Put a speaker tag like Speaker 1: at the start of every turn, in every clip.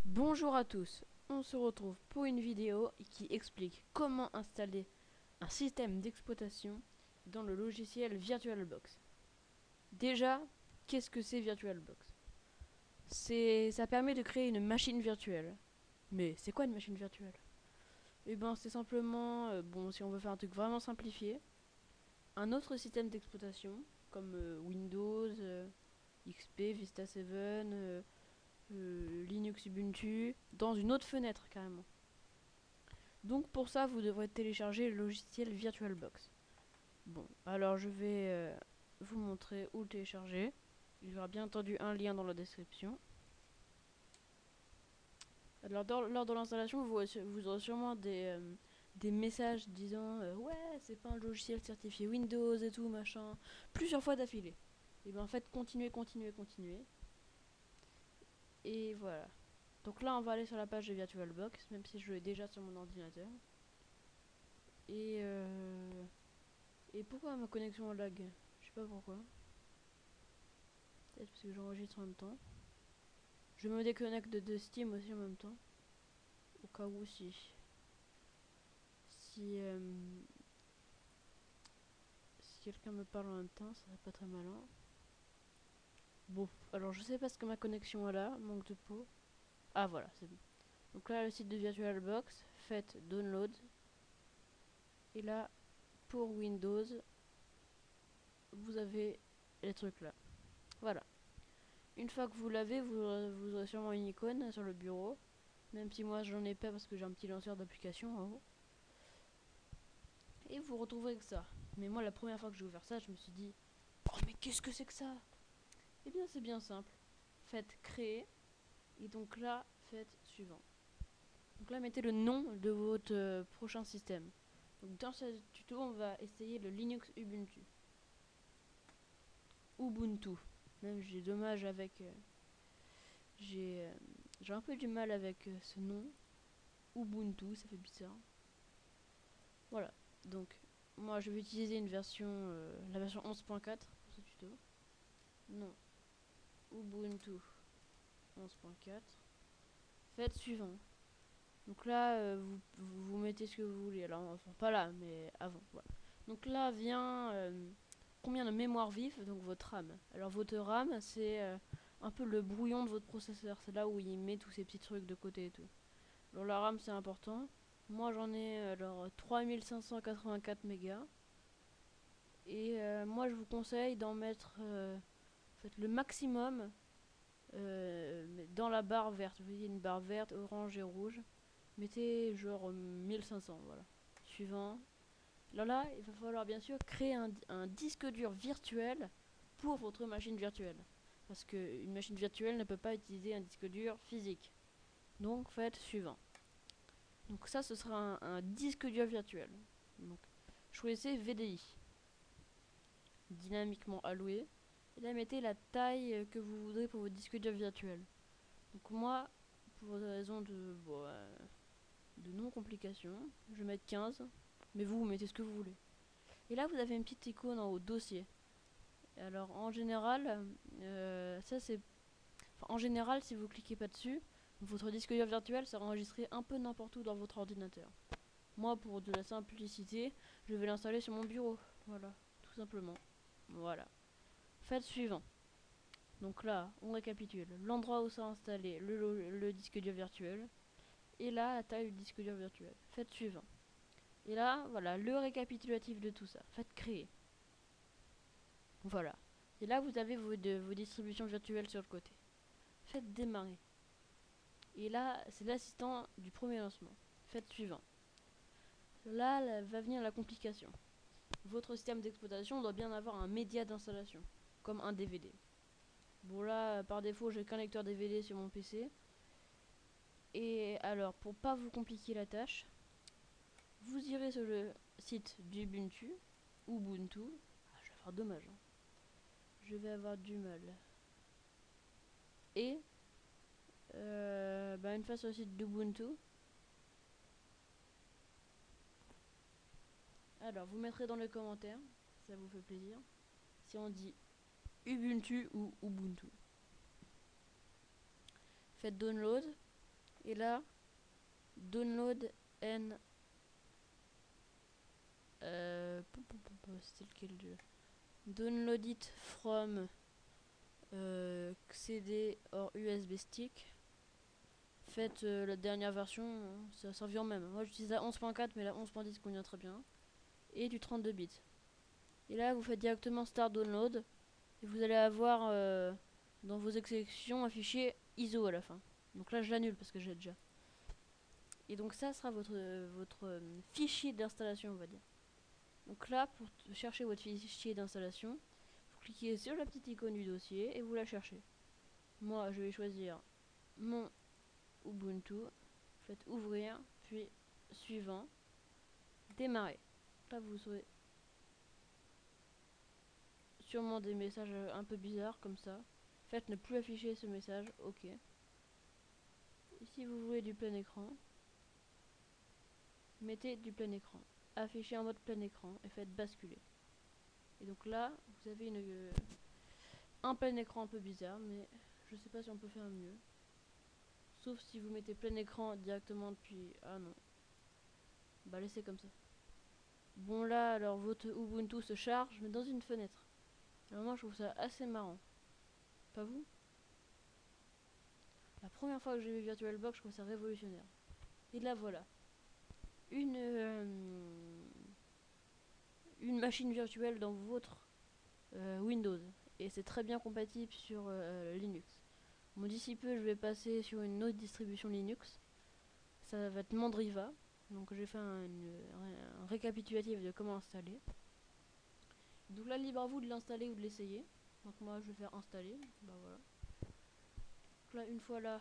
Speaker 1: Bonjour à tous, on se retrouve pour une vidéo qui explique comment installer un système d'exploitation dans le logiciel VirtualBox. Déjà, qu'est-ce que c'est VirtualBox? Ça permet de créer une machine virtuelle. Mais c'est quoi une machine virtuelle? Eh ben c'est simplement, bon si on veut faire un truc vraiment simplifié, un autre système d'exploitation comme Windows, XP, Vista 7, Linux Ubuntu, dans une autre fenêtre carrément. Donc pour ça, vous devrez télécharger le logiciel VirtualBox. Bon, alors je vais vous montrer où le télécharger. Il y aura bien entendu un lien dans la description. Alors lors de l'installation, vous aurez sûrement des messages disant ouais, c'est pas un logiciel certifié Windows et tout, machin, plusieurs fois d'affilée. Et bien en fait, continuez, continuez, continuez. Et voilà. Donc là, on va aller sur la page de VirtualBox, même si je l'ai déjà sur mon ordinateur. Et Et pourquoi ma connexion lag? Je sais pas pourquoi. Peut-être parce que j'enregistre en même temps. Je me déconnecte de Steam aussi en même temps. Au cas où si si quelqu'un me parle en même temps, ça serait pas très malin. Bon, alors je sais pas ce que ma connexion est là, manque de peau. Ah voilà, c'est bon. Donc là, le site de VirtualBox, faites download. Et là, pour Windows, vous avez les trucs là. Voilà. Une fois que vous l'avez, vous aurez sûrement une icône sur le bureau. Même si moi j'en ai pas parce que j'ai un petit lanceur d'application en haut. Et vous retrouverez que ça. Mais moi la première fois que j'ai ouvert ça, je me suis dit oh mais qu'est-ce que c'est que ça? Eh bien c'est bien simple. Faites créer. Et donc là, faites suivant. Donc là mettez le nom de votre prochain système. Donc dans ce tuto on va essayer le Linux Ubuntu. Ubuntu. Même j'ai dommage avec... j'ai un peu du mal avec ce nom. Ubuntu, ça fait bizarre. Voilà. Donc moi je vais utiliser une version, la version 11.4 pour ce tuto. Non. Ubuntu 11.4. Faites suivant. Donc là, vous mettez ce que vous voulez. Alors, enfin, pas là, mais avant. Voilà. Donc là vient combien de mémoire vive, donc votre RAM. Alors, votre RAM, c'est un peu le brouillon de votre processeur. C'est là où il met tous ces petits trucs de côté et tout. Alors, la RAM, c'est important. Moi, j'en ai alors 3584 mégas. Et moi, je vous conseille d'en mettre en fait, le maximum dans la barre verte. Vous voyez une barre verte, orange et rouge. Mettez genre 1500, voilà. Suivant. Alors là, il va falloir bien sûr créer un disque dur virtuel pour votre machine virtuelle. Parce qu'une machine virtuelle ne peut pas utiliser un disque dur physique. Donc faites suivant. Donc ça, ce sera un disque dur virtuel. Donc choisissez VDI. Dynamiquement alloué. Et là, mettez la taille que vous voudrez pour votre disque dur virtuel. Donc moi, pour des raisons de non-complication, je vais mettre 15. Mais vous mettez ce que vous voulez. Et là, vous avez une petite icône en haut, dossier. Alors, en général, ça c'est... Enfin, en général, si vous cliquez pas dessus, votre disque dur virtuel sera enregistré un peu n'importe où dans votre ordinateur. Moi, pour de la simplicité, je vais l'installer sur mon bureau. Voilà, tout simplement. Voilà. Faites suivant. Donc là, on récapitule. L'endroit où sera installé le disque dur virtuel. Et là, la taille du disque dur virtuel. Faites suivant. Et là, voilà, le récapitulatif de tout ça. Faites créer. Voilà. Et là, vous avez vos distributions virtuelles sur le côté. Faites démarrer. Et là, c'est l'assistant du premier lancement. Faites suivant. Là, va venir la complication. Votre système d'exploitation doit bien avoir un média d'installation, comme un DVD. Bon là, par défaut, j'ai qu'un lecteur DVD sur mon PC. Et alors, pour pas vous compliquer la tâche, vous irez sur le site d'Ubuntu, Ubuntu. Ah, je vais avoir dommage. Hein. Je vais avoir du mal. Et une fois sur le site d'Ubuntu, alors vous mettrez dans les commentaires, si ça vous fait plaisir, si on dit Ubuntu ou Ubuntu. Faites download. Et là, download and c'était lequel déjà? Download it from CD or USB stick. Faites la dernière version, ça revient même. Moi j'utilise la 11.4 mais la 11.10 convient très bien. Et du 32 bits. Et là vous faites directement start download. Et vous allez avoir dans vos exécutions un fichier ISO à la fin. Donc là je l'annule parce que j'ai déjà. Et donc ça sera votre fichier d'installation, on va dire. Donc là, pour chercher votre fichier d'installation, vous cliquez sur la petite icône du dossier et vous la cherchez. Moi, je vais choisir mon Ubuntu. Faites ouvrir, puis suivant, démarrer. Là, vous aurez sûrement des messages un peu bizarres comme ça. Faites ne plus afficher ce message, ok. Et si vous voulez du plein écran, mettez du plein écran. Affichez en mode plein écran et faites basculer. Et donc là, vous avez un plein écran un peu bizarre, mais je sais pas si on peut faire mieux. Sauf si vous mettez plein écran directement depuis... Ah non. Bah laissez comme ça. Bon là, alors votre Ubuntu se charge, mais dans une fenêtre. Alors moi je trouve ça assez marrant. Pas vous? La première fois que j'ai vu VirtualBox, je trouve ça révolutionnaire. Et là voilà. Une machine virtuelle dans votre Windows. Et c'est très bien compatible sur Linux. Bon, d'ici peu, je vais passer sur une autre distribution Linux. Ça va être Mandriva. Donc, j'ai fait un récapitulatif de comment installer. Donc là, libre à vous de l'installer ou de l'essayer. Donc, moi, je vais faire installer. Bah voilà. Donc là, une fois là.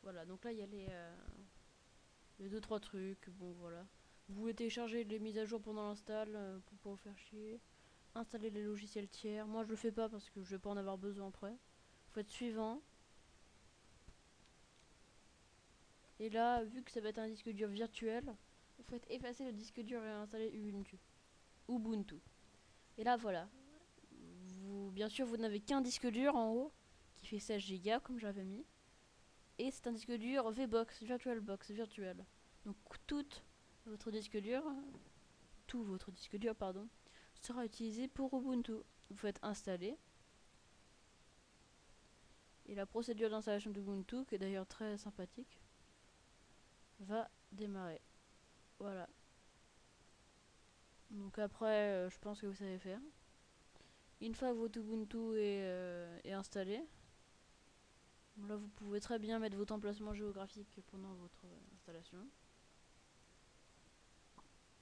Speaker 1: Voilà, donc là, il y a les 2-3 trucs. Bon, voilà. Vous voulez télécharger les mises à jour pendant l'install pour pas vous faire chier. Installer les logiciels tiers. Moi, je le fais pas parce que je vais pas en avoir besoin après. Vous faites suivant. Et là, vu que ça va être un disque dur virtuel, vous faites effacer le disque dur et installer Ubuntu. Et là, voilà. Bien sûr, vous n'avez qu'un disque dur en haut qui fait 16 Go comme j'avais mis. Et c'est un disque dur VBox, VirtualBox, virtuel. Donc tout votre disque dur, pardon, sera utilisé pour Ubuntu. Vous faites installer. Et la procédure d'installation d'Ubuntu, qui est d'ailleurs très sympathique, va démarrer. Voilà. Donc après, je pense que vous savez faire. Une fois que votre Ubuntu est installé, là vous pouvez très bien mettre votre emplacement géographique pendant votre installation.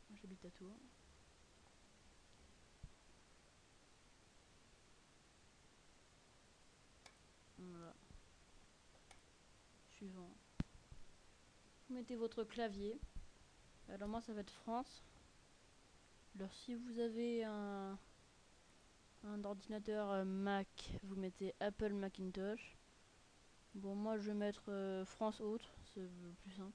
Speaker 1: Moi j'habite à Tours. Voilà. Suivant. Vous mettez votre clavier. Alors moi ça va être France. Alors si vous avez un ordinateur Mac, vous mettez Apple Macintosh. Bon moi je vais mettre France autre, c'est plus simple.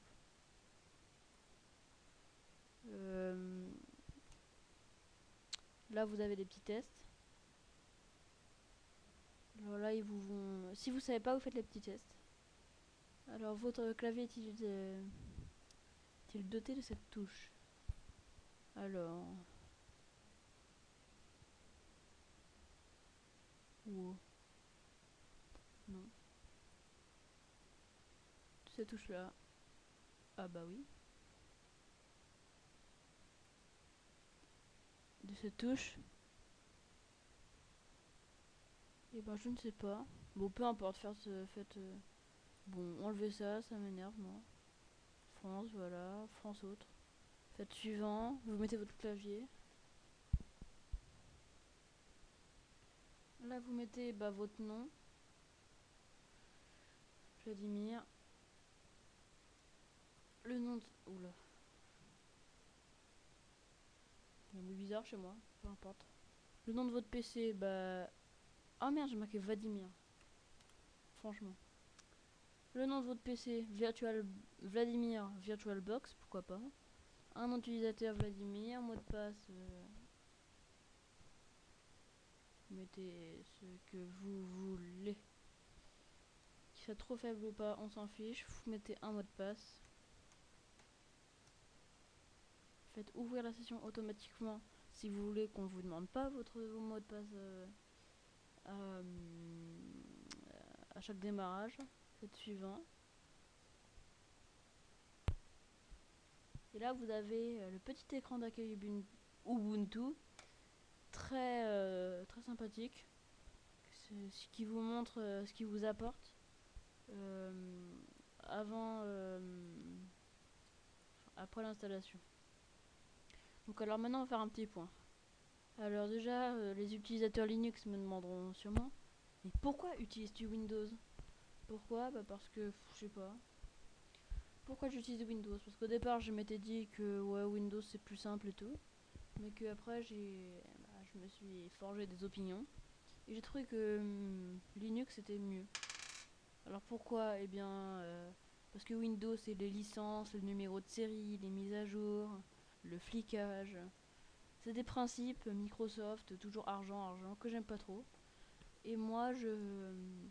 Speaker 1: Là vous avez des petits tests. Alors là ils vous vont... Si vous savez pas, vous faites les petits tests. Alors votre clavier est-il doté de cette touche? Alors... Wow. Non. Cette touche là. Ah bah oui. De cette touche. Et ben je ne sais pas. Bon peu importe, faites... Bon, enlevez ça, ça m'énerve moi. France, voilà. France autre. Faites suivant. Vous mettez votre clavier. Là vous mettez votre nom. Vladimir. Le nom de... Oula. Il y a un bruit bizarre chez moi. Peu importe. Le nom de votre PC, Oh merde, j'ai marqué Vladimir. Franchement. Le nom de votre PC, Vladimir VirtualBox, pourquoi pas. Un nom d'utilisateur Vladimir, mot de passe. Mettez ce que vous voulez. Qu'il soit trop faible ou pas, on s'en fiche. Vous mettez un mot de passe. Faites ouvrir la session automatiquement si vous voulez qu'on ne vous demande pas votre mot de passe à, à chaque démarrage. Faites suivant. Et là vous avez le petit écran d'accueil Ubuntu, très sympathique, ce qui vous montre ce qu'il vous apporte avant, après l'installation. Donc alors maintenant on va faire un petit point. Alors déjà les utilisateurs Linux me demanderont sûrement, mais pourquoi utilises-tu Windows? Pourquoi? Bah parce que je sais pas. Pourquoi j'utilise Windows? Parce qu'au départ je m'étais dit que ouais, Windows c'est plus simple et tout, mais que après je me suis forgé des opinions et j'ai trouvé que Linux c'était mieux. Alors pourquoi? Eh bien parce que Windows c'est les licences, le numéro de série, les mises à jour, le flicage. C'est des principes Microsoft, toujours argent, que j'aime pas trop. Et moi je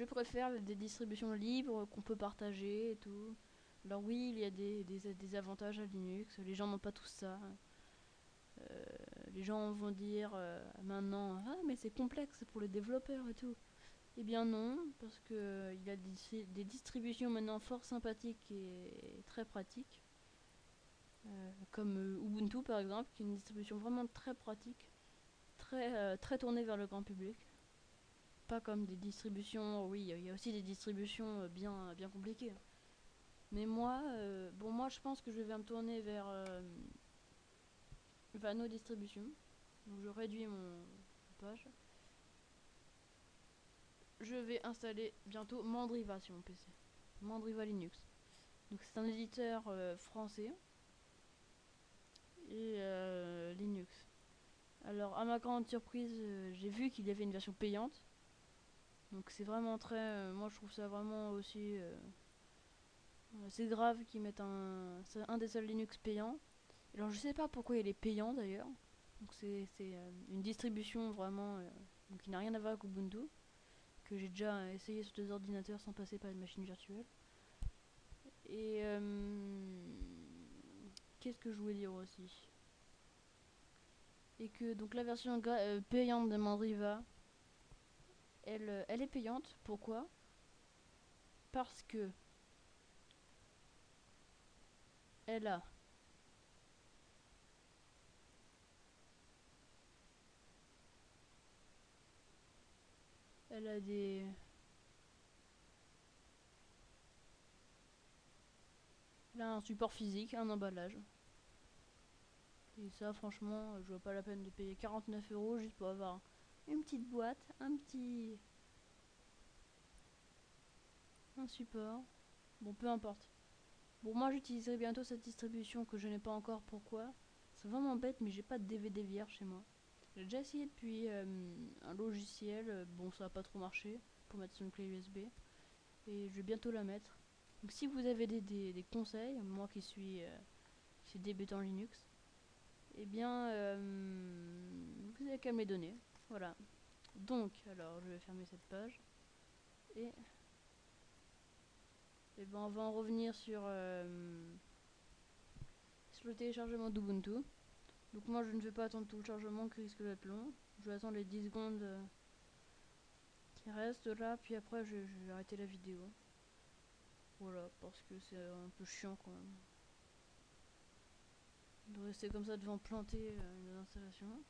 Speaker 1: préfère des distributions libres qu'on peut partager et tout. Alors oui, il y a des avantages à Linux, les gens n'ont pas tous ça. Les gens vont dire maintenant, ah mais c'est complexe pour les développeurs et tout. Eh bien non, parce que il y a des distributions maintenant fort sympathiques et très pratiques. Comme Ubuntu par exemple, qui est une distribution vraiment très pratique, très tournée vers le grand public. Pas comme des distributions, oui, il y a aussi des distributions bien compliquées. Mais moi, moi je pense que je vais me tourner vers nos distributions. Donc je réduis mon page. Je vais installer bientôt Mandriva sur mon PC. Mandriva Linux. Donc c'est un éditeur français et Linux. Alors à ma grande surprise, j'ai vu qu'il y avait une version payante. Donc c'est vraiment très... moi je trouve ça vraiment aussi... c'est grave qu'ils mettent c'est un des seuls Linux payants. Alors je sais pas pourquoi il est payant d'ailleurs. Donc c'est une distribution vraiment qui n'a rien à voir avec Ubuntu, que j'ai déjà essayé sur des ordinateurs sans passer par une machine virtuelle. Et qu'est-ce que je voulais dire aussi? Et que donc la version payante de Mandriva, elle est payante. Pourquoi? Parce que elle a elle a des elle a un support physique, un emballage. Et ça franchement, je vois pas la peine de payer 49 € juste pour avoir une petite boîte, un support. Bon, peu importe. Bon, moi j'utiliserai bientôt cette distribution que je n'ai pas encore. Pourquoi? C'est vraiment bête, mais j'ai pas de DVD vierge chez moi. J'ai déjà essayé depuis un logiciel, bon ça a pas trop marché pour mettre sur une clé USB. Et je vais bientôt la mettre. Donc si vous avez des conseils, moi qui suis débutant Linux, eh bien vous avez qu'à me les donner. Voilà. Donc, alors je vais fermer cette page. Et, et ben on va en revenir sur le téléchargement d'Ubuntu. Donc moi je ne vais pas attendre tout le chargement qui risque d'être long. Je vais attendre les 10 secondes qui restent là, puis après je vais arrêter la vidéo. Voilà, parce que c'est un peu chiant quand même de rester comme ça devant planter une installation.